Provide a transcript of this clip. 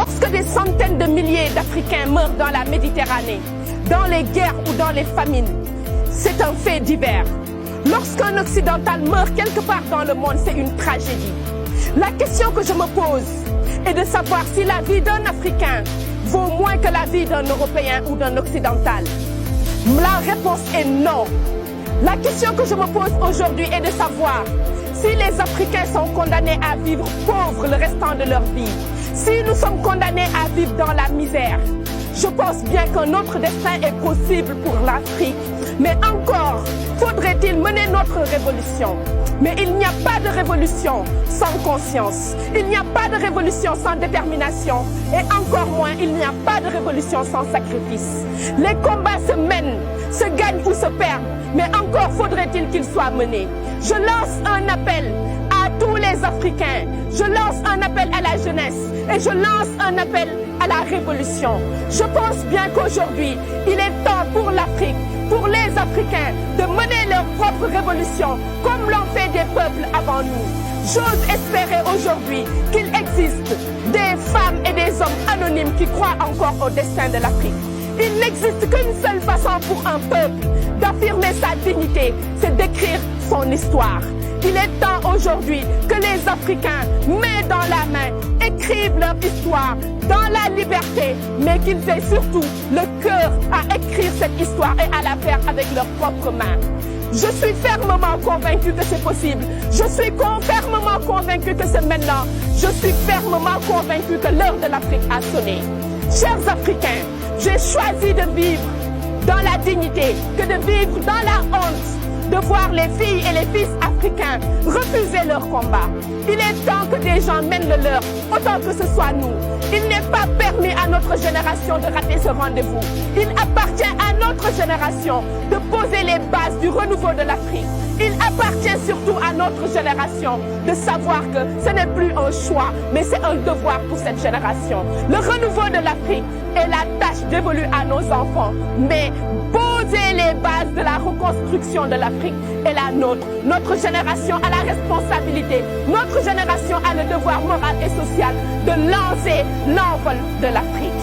Lorsque des centaines de milliers d'Africains meurent dans la Méditerranée, dans les guerres ou dans les famines, c'est un fait divers. Lorsqu'un occidental meurt quelque part dans le monde, c'est une tragédie. La question que je me pose est de savoir si la vie d'un Africain vaut moins que la vie d'un Européen ou d'un occidental. La réponse est non. La question que je me pose aujourd'hui est de savoir si les Africains sont condamnés à vivre pauvres le restant de leur vie, si nous sommes condamnés à vivre dans la misère. Je pense bien qu'un autre destin est possible pour l'Afrique, mais encore faudrait-il mener notre révolution. Mais il n'y a pas de révolution sans conscience, il n'y a pas de révolution sans détermination et encore moins il n'y a pas de révolution sans sacrifice. Les combats se mènent, se gagnent ou se perdent, mais encore faudrait-il qu'ils soient menés. Je lance un appel à tous les Africains, je lance un appel à la jeunesse et je lance un appel à la révolution. Je pense bien qu'aujourd'hui, il est temps pour l'Afrique, pour les Africains, de mener leur propre révolution comme l'ont fait des peuples avant nous. J'ose espérer aujourd'hui qu'il existe des femmes et des hommes anonymes qui croient encore au destin de l'Afrique. Il n'existe qu'une seule façon pour un peuple d'affirmer sa dignité, c'est d'écrire son histoire. Il est temps aujourd'hui que les Africains, main dans la main, écrivent leur histoire dans la liberté, mais qu'ils aient surtout le cœur à écrire cette histoire et à la faire avec leurs propres mains. Je suis fermement convaincu que c'est possible. Je suis fermement convaincu que c'est maintenant. Je suis fermement convaincu que l'heure de l'Afrique a sonné. Chers Africains, j'ai choisi de vivre dans la dignité que de vivre dans la honte, de voir les filles et les fils africains refuser leur combat. Il est temps que des gens mènent le leur, autant que ce soit nous. Il n'est pas permis à notre génération de rater ce rendez-vous. Il appartient à notre génération de poser les bases du renouveau de l'Afrique. Il appartient surtout à notre génération de savoir que ce n'est plus un choix, mais c'est un devoir pour cette génération. Le renouveau de l'Afrique est la tâche dévolue à nos enfants, mais poser les bases de la reconstruction de l'Afrique est la nôtre. Notre génération a la responsabilité, notre génération a le devoir moral et social de lancer l'envol de l'Afrique.